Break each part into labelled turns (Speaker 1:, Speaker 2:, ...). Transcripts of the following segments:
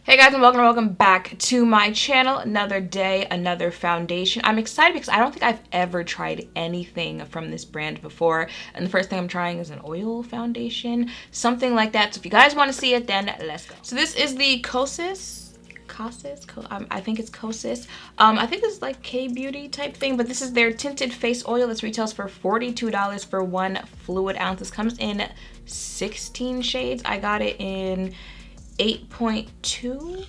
Speaker 1: Hey guys, and welcome back to my channel. Another day, another foundation. I'm excited because I don't think I've ever tried anything from this brand before, and the first thing I'm trying is an oil foundation, something like that. So if you guys want to see it, then let's go. So this is the Kosas. I think it's Kosas. I think this is like K-beauty type thing, but this is their tinted face oil. This retails for $42 for 1 fluid ounce. This comes in 16 shades. I got it in 8.2,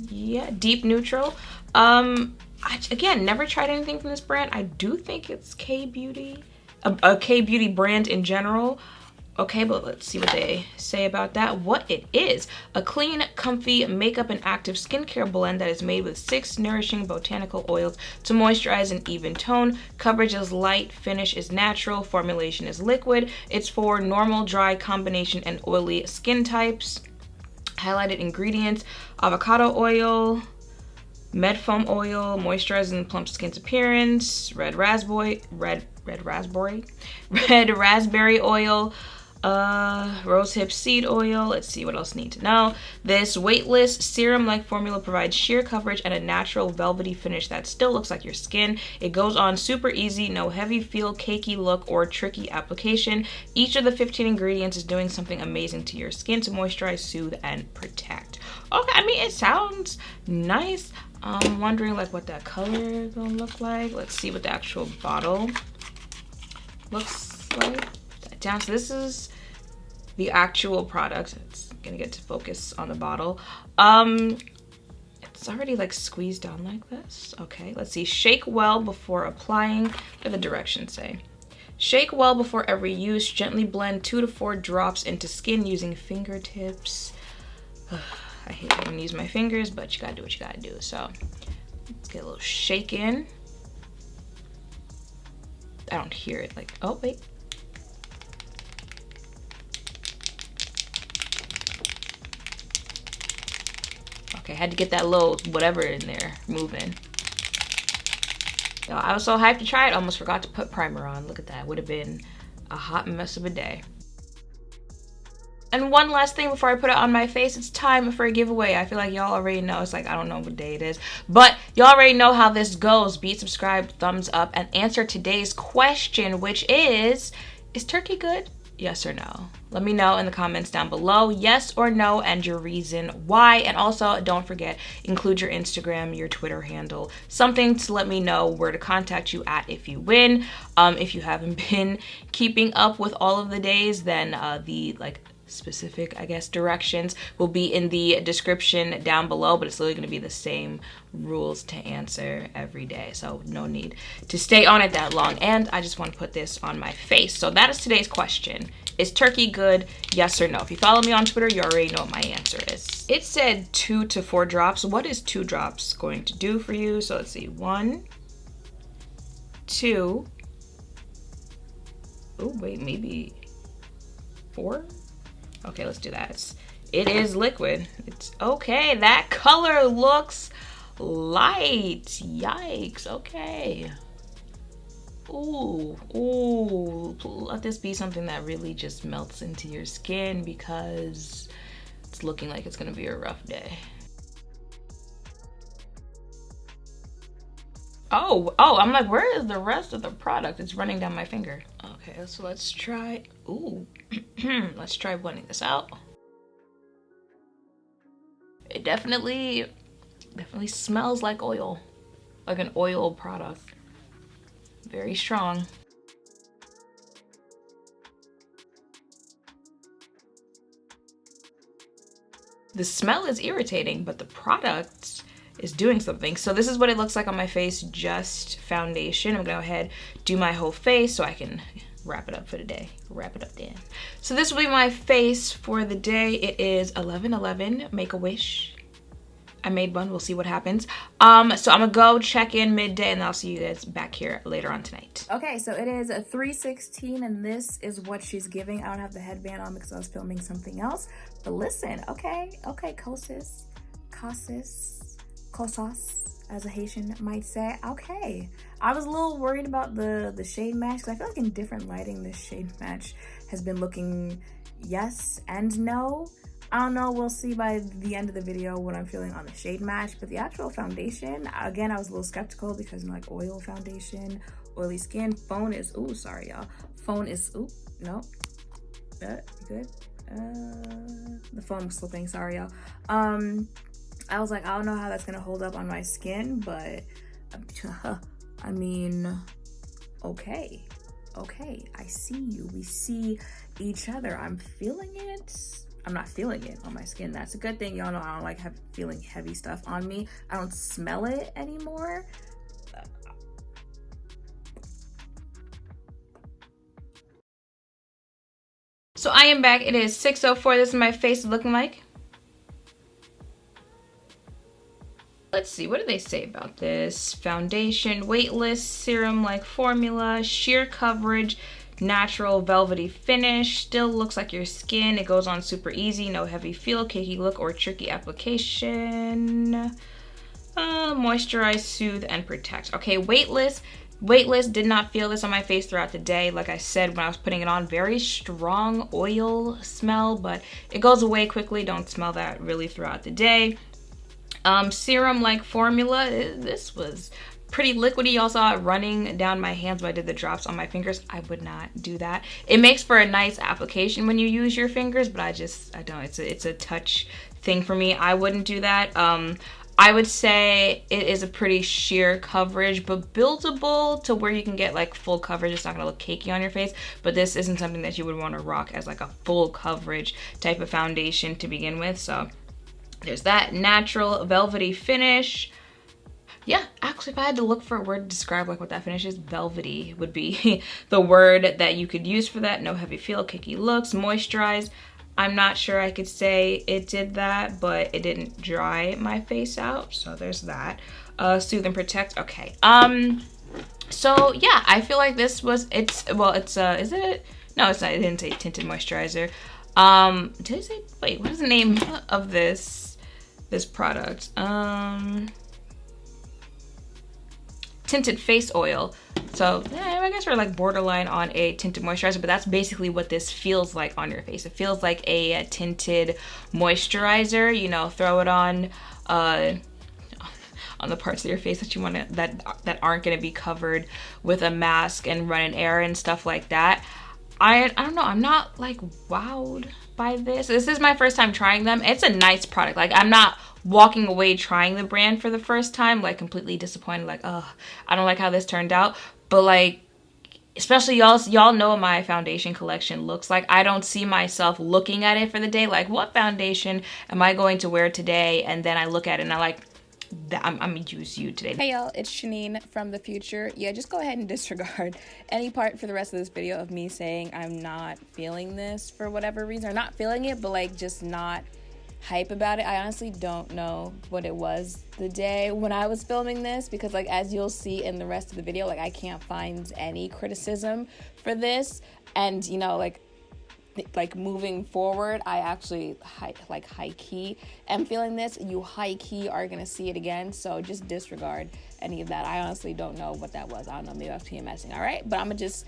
Speaker 1: yeah, deep neutral. Again, never tried anything from this brand. I do think it's K-beauty, a K-beauty brand in general. Okay, but let's see what they say about that. What it is: a clean, comfy makeup and active skincare blend that is made with 6 nourishing botanical oils to moisturize an even tone. Coverage is light, finish is natural, formulation is liquid. It's for normal, dry, combination, and oily skin types. Highlighted ingredients: avocado oil, med foam oil, moisturizing and plump skin's appearance, red raspberry oil, rosehip seed oil. Let's see what else I need to know. This weightless serum-like formula provides sheer coverage and a natural velvety finish that still looks like your skin. It goes on super easy, no heavy feel, cakey look, or tricky application. Each of the 15 ingredients is doing something amazing to your skin to moisturize, soothe, and protect. Okay, I mean, it sounds nice. I'm wondering like what that color is gonna look like. Let's see what the actual bottle looks like. Down. So this is the actual product. It's gonna get to focus on the bottle. It's already like squeezed down like this. Okay, let's see. Shake well before applying. What do the directions say? Shake well before every use. Gently blend 2 to 4 drops into skin using fingertips. I hate having to use my fingers, but you gotta do what you gotta do. So let's get a little shake in. I don't hear it. Like, oh wait. Okay, had to get that little whatever in there moving. Yo, I was so hyped to try it, almost forgot to put primer on. Look at that, would have been a hot mess of a day. And one last thing before I put it on my face, it's time for a giveaway. I feel like y'all already know. It's like, I don't know what day it is, but y'all already know how this goes. Be subscribed, thumbs up, and answer today's question, which is turkey good? Yes or no? Let me know in the comments down below, yes or no, and your reason why. And also, don't forget, include your Instagram, your Twitter handle, something to let me know where to contact you at if you win. If you haven't been keeping up with all of the days, then the specific, I guess, directions will be in the description down below, but it's literally going to be the same rules to answer every day, so no need to stay on it that long. And I just want to put this on my face. So that is today's question: is turkey good? Yes or no? If you follow me on Twitter, you already know what my answer is. It said 2 to 4 drops. What is 2 drops going to do for you? So let's see. 1, 2. Oh wait, maybe 4. Okay, let's do that. It is liquid. It's okay. That color looks light. Yikes. Okay. Ooh. Let this be something that really just melts into your skin, because it's looking like it's gonna be a rough day. Oh, I'm like, where is the rest of the product? It's running down my finger. Okay, so let's try, let's try blending this out. It definitely smells like oil, like an oil product. Very strong. The smell is irritating, but the product is doing something. So this is what it looks like on my face, just foundation. I'm gonna go ahead, do my whole face so I can wrap it up for the day. Wrap it up then. So this will be my face for the day. It is 11/11, make a wish. I made one, we'll see what happens. So I'm gonna go check in midday, and I'll see you guys back here later on tonight. Okay, so it is 3:16, and this is what she's giving. I don't have the headband on because I was filming something else, but listen, okay, Kosas, as a Haitian might say. Okay, I was a little worried about the shade match, because I feel like in different lighting, this shade match has been looking yes and no.
Speaker 2: I don't know, we'll see by the end of the video what I'm feeling on the shade match. But the actual foundation, again, I was a little skeptical because, you know, like oil foundation, oily skin. Phone is, ooh, sorry y'all. Phone is, ooh, no. Good. The phone was slipping, sorry y'all. I was like, I don't know how that's gonna hold up on my skin, but I mean, okay, I see you, we see each other. I'm feeling it. I'm not feeling it on my skin. That's a good thing. Y'all know I don't like feeling heavy stuff on me. I don't smell it anymore.
Speaker 1: So I am back. It is 6:04. This is my face looking like. Let's see, what do they say about this? Foundation, weightless, serum-like formula, sheer coverage, natural velvety finish, still looks like your skin. It goes on super easy, no heavy feel, cakey look, or tricky application. Moisturize, soothe, and protect. Okay, weightless. Weightless, did not feel this on my face throughout the day. Like I said, when I was putting it on, very strong oil smell, but it goes away quickly. Don't smell that really throughout the day. Serum-like formula, this was pretty liquidy. Y'all saw it running down my hands when I did the drops on my fingers. I would not do that. It makes for a nice application when you use your fingers, but I don't. It's a touch thing for me. I wouldn't do that. I would say it is a pretty sheer coverage, but buildable to where you can get like full coverage. It's not gonna look cakey on your face, but this isn't something that you would want to rock as like a full coverage type of foundation to begin with. So there's that. Natural velvety finish. Yeah, actually, if I had to look for a word to describe like what that finish is, velvety would be the word that you could use for that. No heavy feel, cakey looks, moisturize. I'm not sure I could say it did that, but it didn't dry my face out, so there's that. Soothe and protect. Okay. So yeah, I feel like this was is it? No, it's not. It didn't say tinted moisturizer. Did it say? Wait, what is the name of this product? Tinted face oil. So yeah, I guess we're like borderline on a tinted moisturizer, but that's basically what this feels like on your face. It feels like a tinted moisturizer. You know, throw it on the parts of your face that you want to, that aren't going to be covered with a mask and run an air and stuff like that. I don't know, I'm not like wowed by this. This is my first time trying them. It's a nice product. Like, I'm not walking away trying the brand for the first time like completely disappointed, like, oh, I don't like how this turned out. But like, especially y'all know what my foundation collection looks like. I don't see myself looking at it for the day like, what foundation am I going to wear today? And then I look at it and I like, I'm gonna use you today.
Speaker 2: Hey y'all, it's Shanine from the future. Yeah, just go ahead and disregard any part for the rest of this video of me saying I'm not feeling this for whatever reason, or not feeling it, but like just not hype about it. I honestly don't know what it was the day when I was filming this, because like as you'll see in the rest of the video, like I can't find any criticism for this. And you know, like moving forward, I actually high key am feeling this. You high key are gonna see it again, so just disregard any of that. I honestly don't know what that was. I don't know, maybe I was PMSing. All right, but I'm gonna just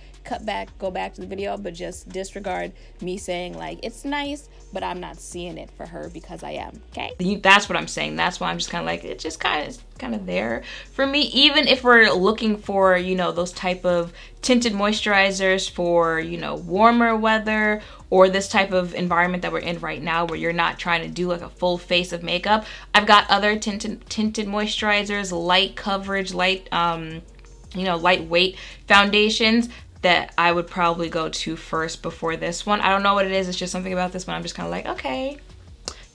Speaker 2: go back to the video, but just disregard me saying like it's nice, but I'm not seeing it for her because I am. Okay,
Speaker 1: that's what I'm saying. That's why I'm just kind of like, it's just kind of there for me. Even if we're looking for, you know, those type of tinted moisturizers for, you know, warmer weather, or this type of environment that we're in right now where you're not trying to do like a full face of makeup, I've got other tinted moisturizers, light coverage, light you know, lightweight foundations that I would probably go to first before this one. I don't know what it is. It's just something about this one. I'm just kind of like, okay,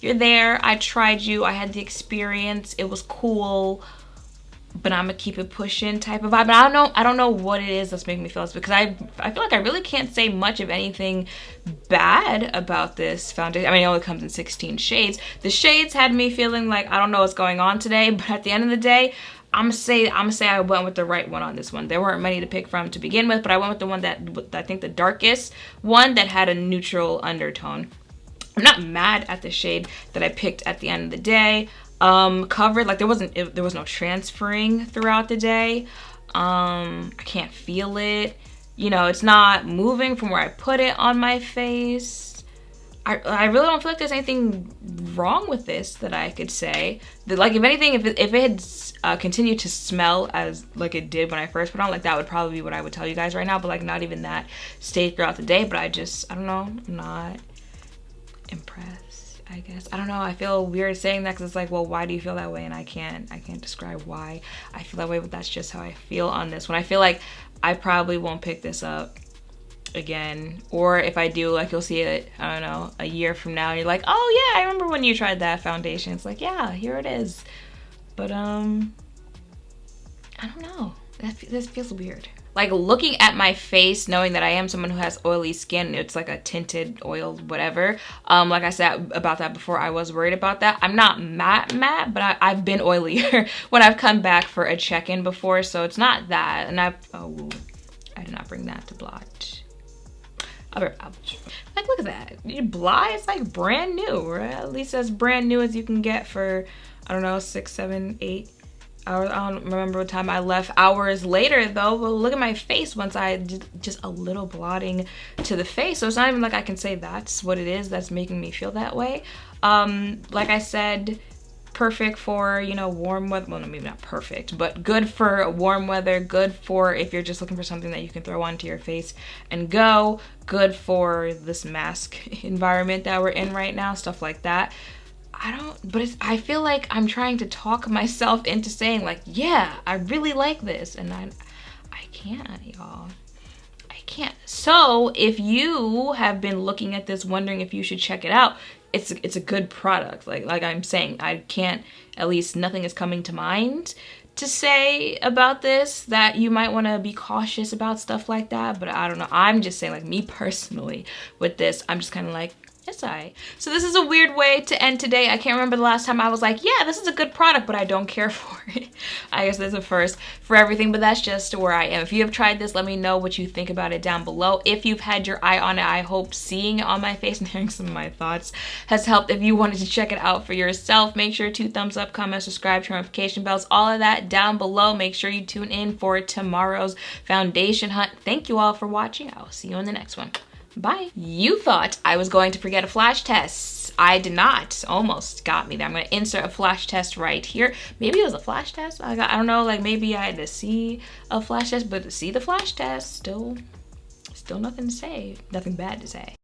Speaker 1: you're there. I tried you. I had the experience. It was cool, but I'm gonna keep it pushing type of vibe. But I don't know what it is that's making me feel this, because I feel like I really can't say much of anything bad about this foundation. I mean, it only comes in 16 shades. The shades had me feeling like I don't know what's going on today, but at the end of the day, I'm gonna say I went with the right one on this one. There weren't many to pick from to begin with, but I went with the one that, I think the darkest one, that had a neutral undertone. I'm not mad at the shade that I picked at the end of the day. Covered, like there was no transferring throughout the day. I can't feel it. You know, it's not moving from where I put it on my face. I really don't feel like there's anything wrong with this that I could say. Like, if anything, if it had continued to smell as like it did when I first put it on, like that would probably be what I would tell you guys right now. But like not even that stayed throughout the day. But I don't know, I'm not impressed, I guess. I don't know, I feel weird saying that because it's like, well, why do you feel that way? And I can't describe why I feel that way, but that's just how I feel on this one. I feel like I probably won't pick this up again, or if I do, like, you'll see it, I don't know, a year from now and you're like, oh yeah, I remember when you tried that foundation. It's like, yeah, here it is. But I don't know, this feels weird. Like, looking at my face, knowing that I am someone who has oily skin, it's like a tinted oil, whatever. Like I said about that before, I was worried about that. I'm not matte, but I've been oilier when I've come back for a check-in before, so it's not that. And I did not bring that to blotch. Like, look at that. Bly is like brand new, or at least as brand new as you can get for, I don't know, 6, 7, 8 hours. I don't remember what time I left hours later though, but look at my face once I did just a little blotting to the face. So it's not even like I can say that's what it is that's making me feel that way. Like I said, perfect for, you know, warm weather. Well, no, maybe not perfect, but good for warm weather, good for if you're just looking for something that you can throw onto your face and go, good for this mask environment that we're in right now, stuff like that. I feel like I'm trying to talk myself into saying like, yeah, I really like this, and I can't, y'all. I can't. So if you have been looking at this wondering if you should check it out, it's a good product. Like I'm saying, I can't, at least nothing is coming to mind to say about this that you might want to be cautious about stuff like that. But I don't know, I'm just saying, like, me personally with this, I'm just kind of like, it's alright. So this is a weird way to end today. I can't remember the last time I was like, yeah, this is a good product, but I don't care for it. I guess there's a first for everything, but that's just where I am. If you have tried this, let me know what you think about it down below. If you've had your eye on it, I hope seeing it on my face and hearing some of my thoughts has helped. If you wanted to check it out for yourself, make sure to thumbs up, comment, subscribe, turn notification bells, all of that down below. Make sure you tune in for tomorrow's foundation hunt. Thank you all for watching. I will see you in the next one. Bye. You thought I was going to forget a flash test. I did not. Almost got me there. I'm going to insert a flash test right here. Maybe it was a flash test. I don't know, like maybe I had to see a flash test, but to see the flash test, still nothing to say. Nothing bad to say.